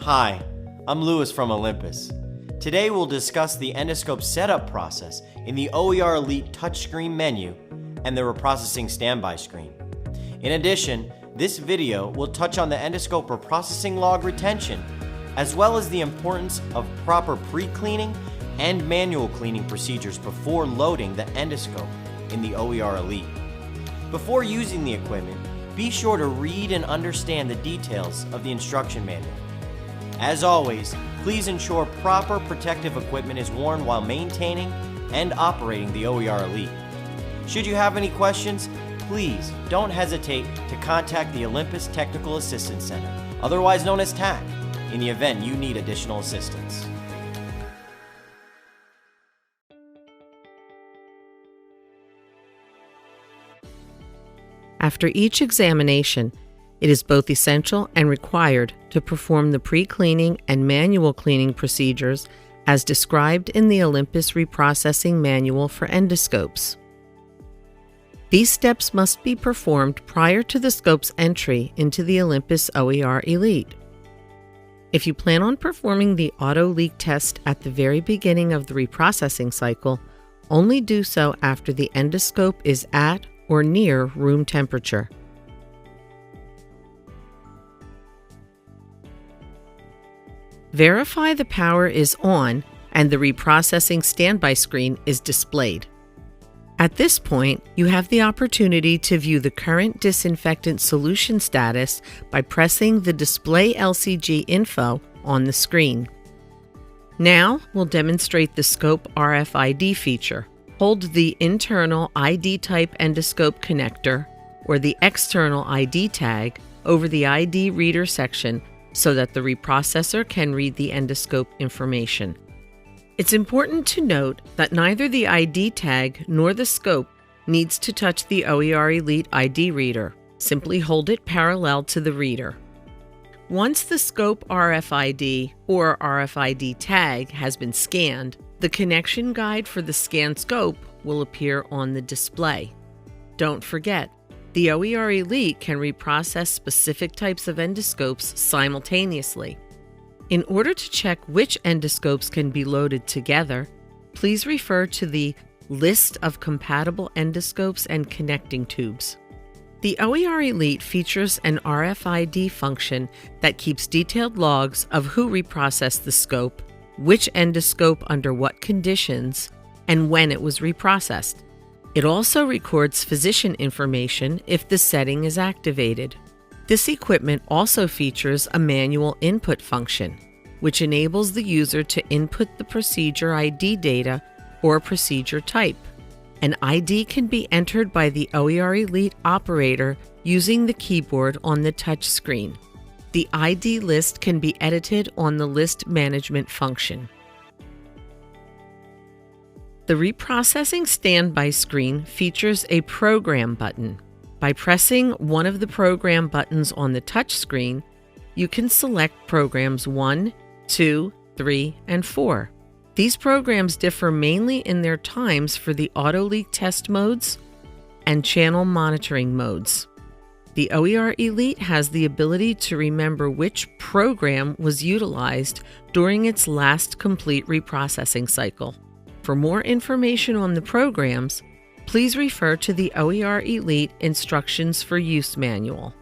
Hi, I'm Lewis from Olympus. Today we'll discuss the Endoscope setup process in the OER-Elite touchscreen menu and the Reprocessing standby screen. In addition, this video will touch on the Endoscope Reprocessing log retention, as well as the importance of proper pre-cleaning and manual cleaning procedures before loading the Endoscope in the OER-Elite. Before using the equipment, be sure to read and understand the details of the instruction manual. As always, please ensure proper protective equipment is worn while maintaining and operating the OER-Elite. Should you have any questions, please don't hesitate to contact the Olympus Technical Assistance Center, otherwise known as TAC, in the event you need additional assistance. After each examination, it is both essential and required to perform the pre-cleaning and manual cleaning procedures as described in the Olympus Reprocessing Manual for endoscopes. These steps must be performed prior to the scope's entry into the Olympus OER-Elite. If you plan on performing the auto leak test at the very beginning of the reprocessing cycle, only do so after the endoscope is at or near room temperature. Verify the power is on and the reprocessing standby screen is displayed. At this point, you have the opportunity to view the current disinfectant solution status by pressing the Display LCG info on the screen. Now, we'll demonstrate the Scope RFID feature. Hold the internal ID type endoscope connector or the external ID tag over the ID reader section so that the reprocessor can read the endoscope information. It's important to note that neither the ID tag nor the scope needs to touch the OER-Elite ID reader. Simply hold it parallel to the reader. Once the scope RFID or RFID tag has been scanned, the connection guide for the scanned scope will appear on the display. Don't forget, the OER-Elite can reprocess specific types of endoscopes simultaneously. In order to check which endoscopes can be loaded together, please refer to the List of Compatible Endoscopes and Connecting Tubes. The OER-Elite features an RFID function that keeps detailed logs of who reprocessed the scope, which endoscope under what conditions, and when it was reprocessed. It also records physician information if the setting is activated. This equipment also features a manual input function, which enables the user to input the procedure ID data or procedure type. An ID can be entered by the OER-Elite operator using the keyboard on the touch screen. The ID list can be edited on the list management function. The reprocessing standby screen features a program button. By pressing one of the program buttons on the touch screen, you can select programs 1, 2, 3, and 4. These programs differ mainly in their times for the auto leak test modes and channel monitoring modes. The OER-Elite has the ability to remember which program was utilized during its last complete reprocessing cycle. For more information on the programs, please refer to the OER-Elite Instructions for Use manual.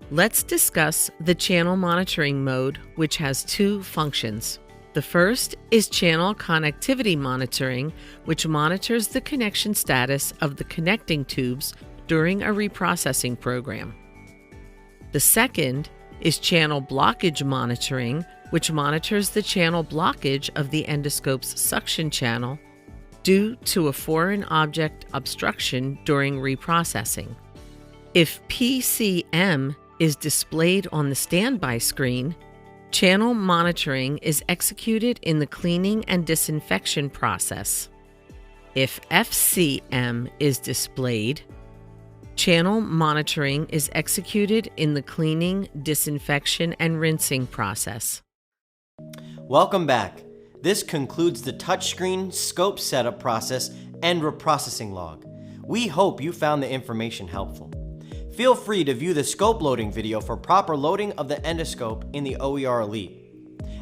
Let's discuss the channel monitoring mode, which has two functions. The first is channel connectivity monitoring, which monitors the connection status of the connecting tubes during a reprocessing program. The second is channel blockage monitoring, which monitors the channel blockage of the endoscope's suction channel due to a foreign object obstruction during reprocessing. If PCM is displayed on the standby screen, channel monitoring is executed in the cleaning and disinfection process. If FCM is displayed, channel monitoring is executed in the cleaning, disinfection, and rinsing process. Welcome back. This concludes the touchscreen scope setup process and reprocessing log. We hope you found the information helpful. Feel free to view the scope loading video for proper loading of the endoscope in the OER-Elite.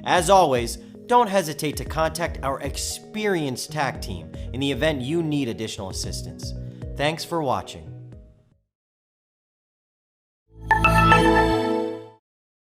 As always, don't hesitate to contact our experienced TAC team in the event you need additional assistance. Thanks for watching.